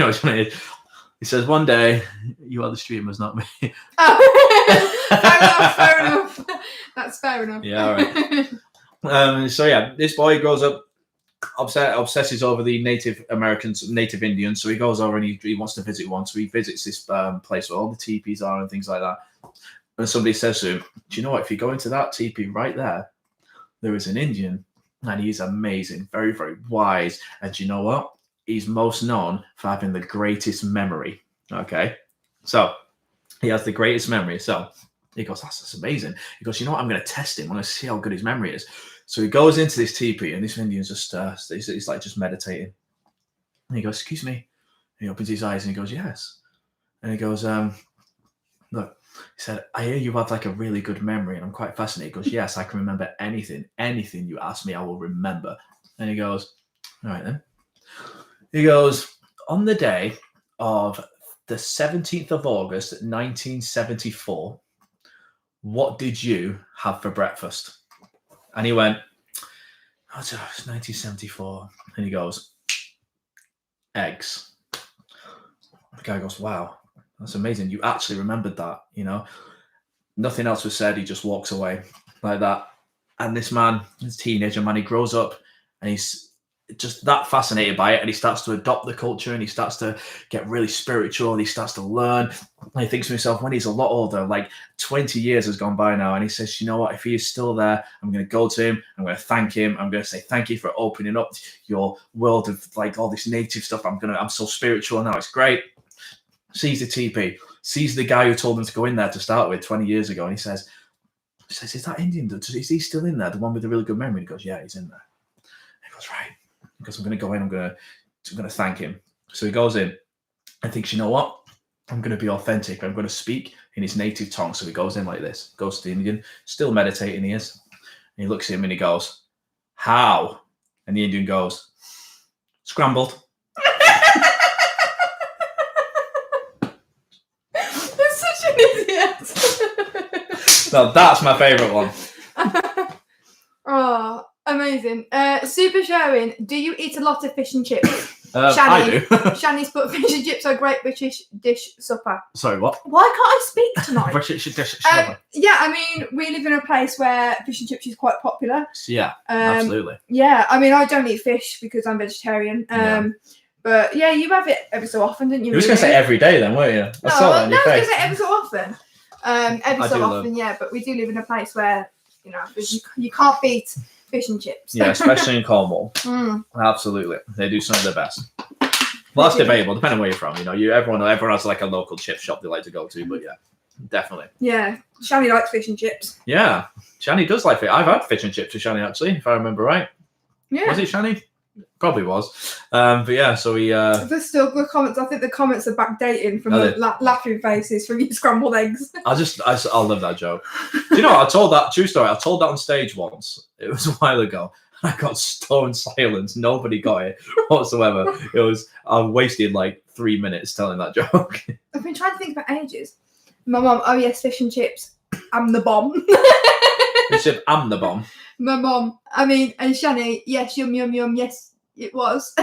He says, "One day you are the streamers, not me." Oh, fair enough. That's fair enough. Yeah, all right. So yeah, this boy grows up, obsesses over the Native Americans, Native Indians. So he goes over and he wants to visit one. So he visits this place where all the teepees are and things like that. And somebody says to him, "Do you know what? If you go into that teepee right there is an Indian, and he's amazing, very, very wise. And do you know what? He's most known for having the greatest memory." Okay, so he has the greatest memory. So He goes, that's amazing. He goes, you know what? I'm going to test him. I want to see how good his memory is. So he goes into this teepee, and this Indian's just, he's like just meditating. And he goes, excuse me. And he opens his eyes and he goes, yes. And he goes, look, he said, I hear you have like a really good memory, and I'm quite fascinated. He goes, yes, I can remember anything you ask me, I will remember. And he goes, all right then. He goes, on the day of the 17th of August, 1974, what did you have for breakfast? And he went, oh, it's 1974. And he goes, eggs. The guy goes, wow, that's amazing. You actually remembered that, you know? Nothing else was said. He just walks away like that. And this man, this teenager man, he grows up and he's just that fascinated by it, and he starts to adopt the culture, and he starts to get really spiritual, and he starts to learn. And he thinks to himself, when he's a lot older, like 20 years has gone by now, and he says, you know what, if he is still there, I'm going to go to him, I'm going to thank him, I'm going to say thank you for opening up your world of like all this native stuff. I'm so spiritual now, it's great. Sees the teepee, sees the guy who told him to go in there to start with 20 years ago, and he says, is that Indian dude, is he still in there, the one with the really good memory? He goes, yeah, he's in there. He goes, right. Because I'm going to go in, I'm going to thank him. So he goes in and thinks, you know what? I'm going to be authentic. I'm going to speak in his native tongue. So he goes in like this, goes to the Indian, still meditating he is. And he looks at him and he goes, how? And the Indian goes, scrambled. You're such an idiot. Now that's my favourite one. Oh, amazing. Super showing. Do you eat a lot of fish and chips? I do. Shani's put fish and chips are a great British dish supper. Sorry, what? Why can't I speak tonight? British dish supper. Yeah, I mean, we live in a place where fish and chips is quite popular. Yeah, absolutely. Yeah, I mean, I don't eat fish because I'm vegetarian. But yeah, you have it every so often, didn't you? You were going to say every day then, weren't you? I saw that in your face. I was going to say every so often. Every so often, yeah. But we do live in a place where, you know, you can't beat fish and chips. Yeah, especially in Cornwall. Absolutely. They do some of the best. Well, that's debatable, depending on where you're from. You know, everyone has like a local chip shop they like to go to, but yeah, definitely. Yeah, Shani likes fish and chips. Yeah, Shani does like it. I've had fish and chips with Shani, actually, if I remember right. Yeah. Was it Shani? Probably was. But yeah, so we... There's still good comments. I think the comments are backdating from the laughing faces from your scrambled eggs. I love that joke. Do you know what? I told that, true story, I told that on stage once. It was a while ago. I got stone silence. Nobody got it whatsoever. I wasted like 3 minutes telling that joke. I've been trying to think for ages. My mum, oh yes, fish and chips. I'm the bomb. You said, I'm the bomb. My mum, and Shani, yes, yum, yum, yum, yes, it was.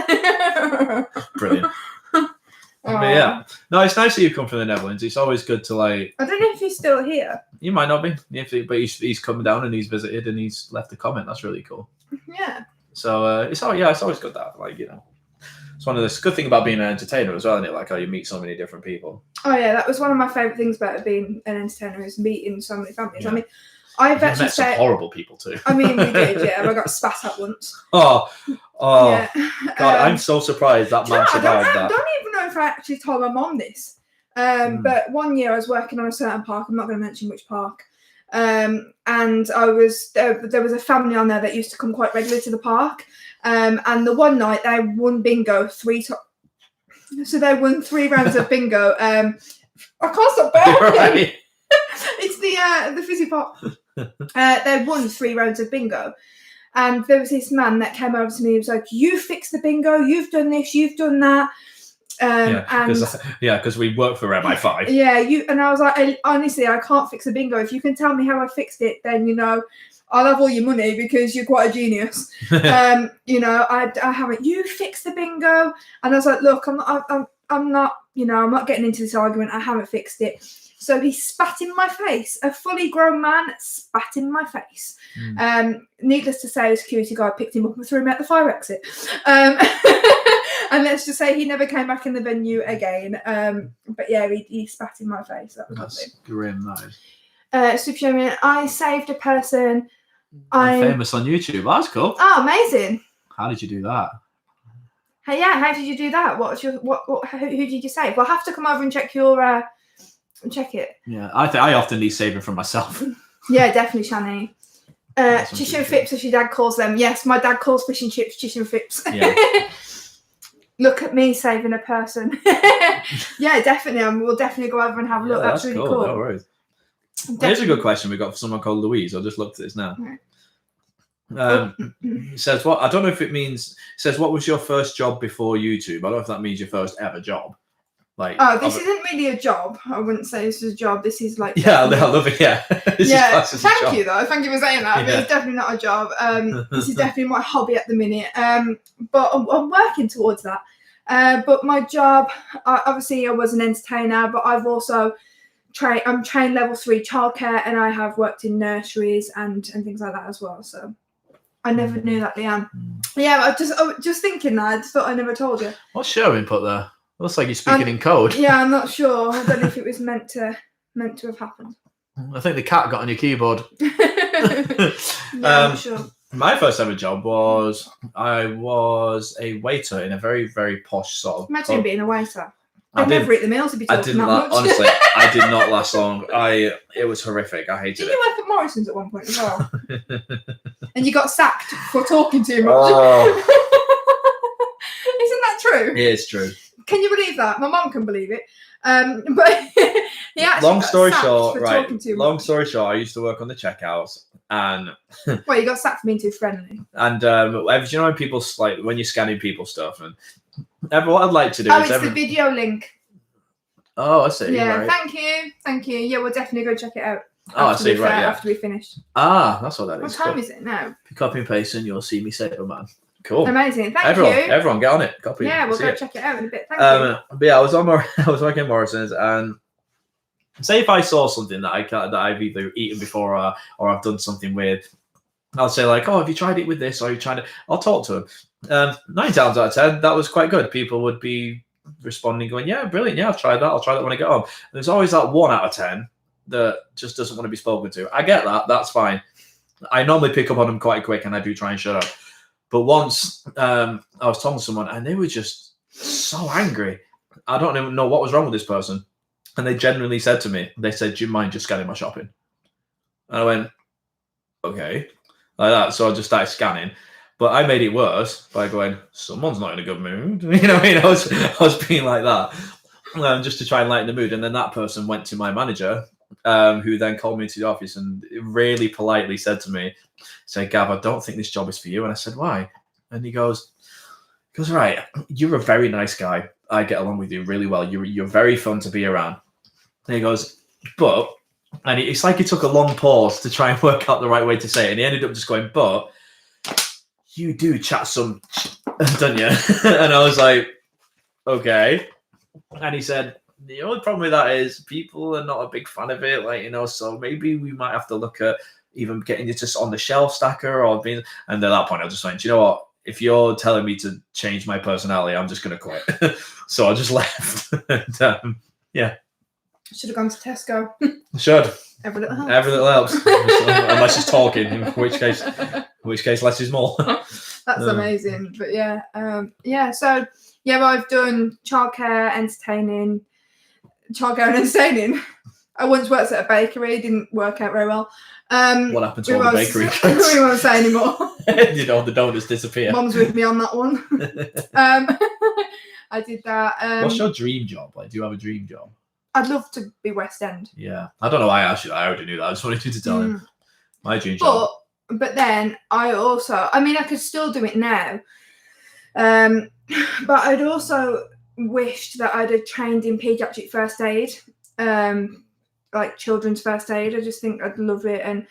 Brilliant. But yeah, no, it's nice that you come from the Netherlands. It's always good to like. I don't know if he's still here. You might not be, but he's come down and he's visited and he's left a comment. That's really cool. Yeah. So it's always good that, like, you know, it's one of the good thing about being an entertainer as well, isn't it? Like how you meet so many different people. Oh yeah, that was one of my favourite things about being an entertainer is meeting so many families. Yeah. I mean, I've actually met some horrible people too. I mean, we did, yeah. I got spat at once. Oh, yeah. God, I'm so surprised that man survived that. I don't even know if I actually told my mom this. But one year I was working on a certain park. I'm not going to mention which park. And I was there was a family on there that used to come quite regularly to the park. And the one night they won bingo 3 times. So they won 3 rounds of bingo. I can't stop burping. Right. It's the fizzy pop. They won 3 rounds of bingo. And there was this man that came over to me and was like, you fixed the bingo, you've done this, you've done that. Because we work for MI5. Yeah, and I was like, honestly, I can't fix a bingo. If you can tell me how I fixed it, then, you know, I'll have all your money because you're quite a genius. You know, I haven't. You fixed the bingo. And I was like, look, I'm not, you know, I'm not getting into this argument. I haven't fixed it. So he spat in my face. A fully grown man spat in my face. Needless to say, the security guard picked him up and threw him out the fire exit. And let's just say he never came back in the venue again. But yeah, he spat in my face. That was That's grim, that is. Super Showman, I saved a person. I'm famous on YouTube. That's cool. Oh, amazing. How did you do that? Hey, yeah, how did you do that? Who did you save? We'll have to come over and check your check it. Yeah, I often need saving from myself. Yeah, definitely, Shani. That's Chish something and Fips, as your dad calls them. Yes, my dad calls fish and chips Chish and Fips. Yeah. Look at me saving a person. Yeah, definitely. We'll definitely go over and have a look. That's really cool. No worries. Here's a good question we got for someone called Louise. I just looked at this now. It says what? I don't know if it means. It says, what was your first job before YouTube? I don't know if that means your first ever job. Like, this isn't really a job. I wouldn't say this is a job. This is like I love it. Yeah, thank you though. Thank you for saying that. Yeah. But it's definitely not a job. This is definitely my hobby at the minute. But I'm working towards that. But my job, obviously, I was an entertainer, but I've also I'm trained level 3 childcare, and I have worked in nurseries and things like that as well. So I never knew that, Leanne. Yeah, I was just thinking that. I just thought I never told you. What's Sherwin put there? Looks like he's speaking in code. Yeah, I'm not sure. I don't know if it was meant to have happened. I think the cat got on your keyboard. Yeah, I'm sure. My first ever job was I was a waiter in a very, very posh sort of. Imagine being a waiter. I'd never eat the meals if you talking that much. Honestly, I did not last long. It was horrific. I hated it. Did you work at Morrisons at one point as well? And you got sacked for talking too much. Oh. Isn't that true? It is true. Can you believe that? My mum can believe it. But he actually Long story short, I used to work on the checkouts, and well, you got sacked for being too friendly. And you know when people when you're scanning people's stuff, and what I'd like to do is it's the video link. Oh, I see. Yeah, right. thank you. Yeah, we'll definitely go check it out. I see. Right, yeah. After we finish. That's what that is. What time is it now? Copy and paste, and you'll see me say it, man. Cool. Amazing. Thank you. Everyone, get on it. Copy. Yeah, we'll go check it out in a bit. Thank you. But yeah, I was working at Morrisons, and say if I saw something that I've either eaten before or I've done something with, I'll say like, "Oh, have you tried it with this? Or are you trying to?" I'll talk to them. 9 times out of 10, that was quite good. People would be responding, going, "Yeah, brilliant. Yeah, I'll try that. I'll try that when I get home." And there's always that 1 out of 10 that just doesn't want to be spoken to. I get that. That's fine. I normally pick up on them quite quick, and I do try and shut up. But once I was talking to someone, and they were just so angry. I don't even know what was wrong with this person. And they genuinely said to me, they said, "Do you mind just scanning my shopping?" And I went, "Okay." Like that. So I just started scanning. But I made it worse by going, "Someone's not in a good mood." You know what I mean? I was being like that. Just to try and lighten the mood. And then that person went to my manager, who then called me into the office and really politely said to me, "Gav, I don't think this job is for you." And I said, "Why?" And he goes, "Right, you're a very nice guy. I get along with you really well. You're very fun to be around." And he goes, "But," and it's like he took a long pause to try and work out the right way to say it. And he ended up just going, "But you do chat some, don't you?" And I was like, "Okay." And he said, "The only problem with that is people are not a big fan of it, so maybe we might have to look at even getting it just on the shelf stacker or being." And at that point, I just went, "You know what? If you're telling me to change my personality, I'm just going to quit." So I just left. And, yeah. Should have gone to Tesco. Should. Every little helps. Every little helps. Unless it's talking, in which case less is more. That's amazing. But yeah. So well, I've done childcare, entertaining. I once worked at a bakery, didn't work out very well. What happened to all the bakery kids? We won't say anymore. The donuts disappear. Mum's with me on that one. I did that. What's your dream job? Do you have a dream job? I'd love to be West End. Yeah. I don't know why I asked you that. I already knew that. I just wanted you to tell him. My dream job. But then I could still do it now. But I'd also wished that I'd have trained in paediatric first aid, like children's first aid. I just think I'd love it. And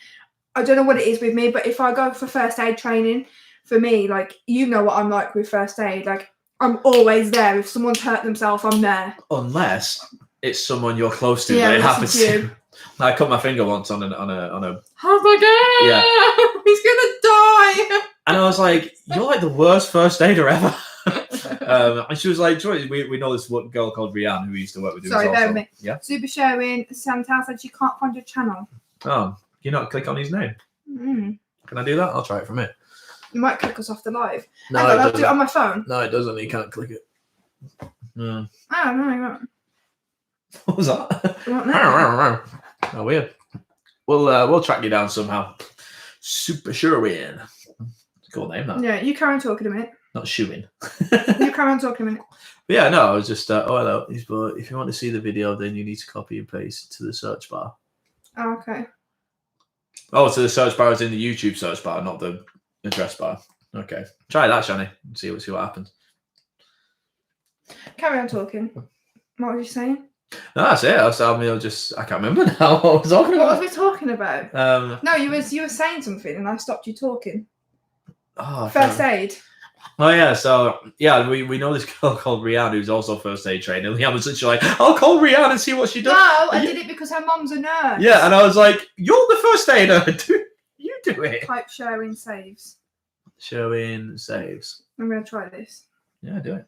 I don't know what it is with me, but if I go for first aid training, for me, what I'm like with first aid, I'm always there. If someone's hurt themselves, I'm there. Unless it's someone you're close to that it happens to. I cut my finger once on a. Oh my god! Yeah. He's gonna die. And I was like, "You're like the worst first aider ever." And she was like, "Joy, we know this girl called Rianne who we used to work with." Sorry, bear with me. Yeah. Super showing. Chantal said she can't find your channel. Oh, you not click on his name? Can I do that? I'll try it from it. You might click us off the live. No, I'll do it on my phone. No, it doesn't. You can't click it. No. Oh no, you won't. What was that? I don't know. Oh, weird. We'll track you down somehow. Super Sherwin. Cool name, that. Yeah, you carry on talking a minute. Not Shewin. You carry on talking a minute. Yeah, no, I was just, hello. But if you want to see the video, then you need to copy and paste to the search bar. Oh, okay. Oh, so the search bar is in the YouTube search bar, not the address bar. Okay. Try that, Shani, and see what happens. Carry on talking. What were you saying? No, that's it. I can't remember now what I was talking about. What was we talking about? No, you were saying something and I stopped you talking. Oh, First aid. Oh yeah, so yeah, we know this girl called Rihanna who's also first aid trained, and Leanne was literally like, "I'll call Rihanna and see what she does." No, I did it because her mom's a nurse. Yeah, and I was like, "You're the first aider. You do it." Type Sherwin saves. Sherwin saves. I'm gonna try this. Yeah, do it.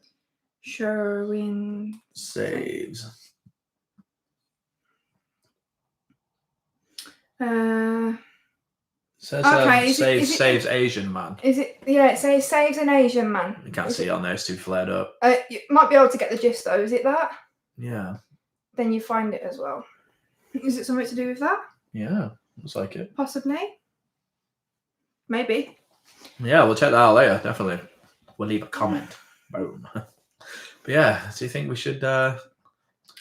Sherwin saves. Okay. Saves Asian man. Is it? Yeah, it says saves an Asian man. You can't see it on there; it's too flared up. You might be able to get the gist though. Is it that? Yeah. Then you find it as well. Is it something to do with that? Yeah, looks like it. Possibly. Maybe. Yeah, we'll check that out later. Definitely. We'll leave a comment. Boom. But yeah, do you think we should?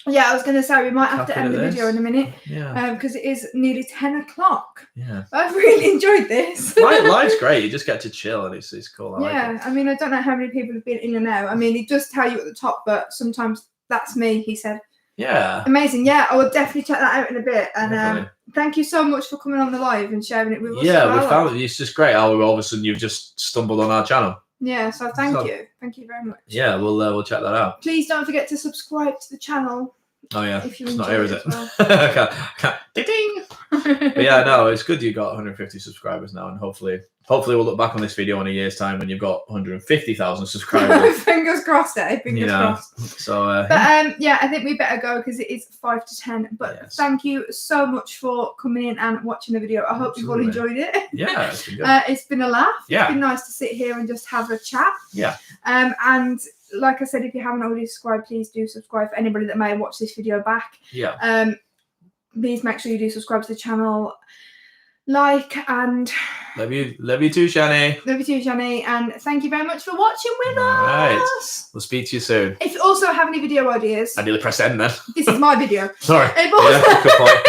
Yeah, I was going to say we might have to end the video in a minute. Yeah. Because it is nearly 10 o'clock. Yeah. I've really enjoyed this. Life's great. You just get to chill and it's cool. I like it. I mean, I don't know how many people have been in and out. I mean, it does tell you at the top, but sometimes that's me, he said. Yeah. Amazing. Yeah, I will definitely check that out in a bit. And thank you so much for coming on the live and sharing it with us. Yeah, we found it. It's just great how all of a sudden you've just stumbled on our channel. Yeah, so thank you. Thank you very much. Yeah, we'll check that out. Please don't forget to subscribe to the channel. Oh yeah, if you it's not here, is it? Well. Ding. But yeah, no, it's good you got 150 subscribers now, and hopefully we'll look back on this video in a year's time when you've got 150,000 subscribers. Fingers crossed, Fingers crossed. So, but yeah, I think we better go because it is 5 to 10. But thank you so much for coming in and watching the video. I hope you've all enjoyed it. Yeah, it's been good. It's been a laugh. Yeah. It's been nice to sit here and just have a chat. Yeah. And like I said, if you haven't already subscribed, please do subscribe. For anybody that may watch this video back, please make sure you do subscribe to the channel, like, and love you too, Shani. Love you too, Shani, and thank you very much for watching with us. Right, we'll speak to you soon. If you also have any video ideas, I nearly pressed end then. This is my video. Sorry. Also, good point.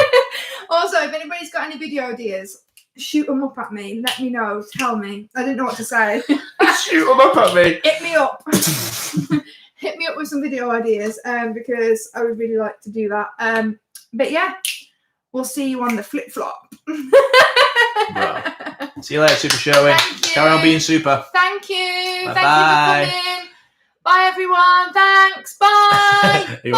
Also, if anybody's got any video ideas, shoot them up at me. Let me know. Tell me. I didn't know what to say. Shoot them up at me. Hit me up. Hit me up with some video ideas because I would really like to do that. But yeah, we'll see you on the flip flop. Right. See you later, Super Sherwin. Carry on being super. Thank you. Bye. Thank you for coming. Bye, everyone. Thanks. Bye. You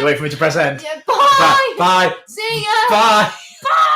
wait for me to press end. Yeah, bye. Bye. See ya. Bye. Bye.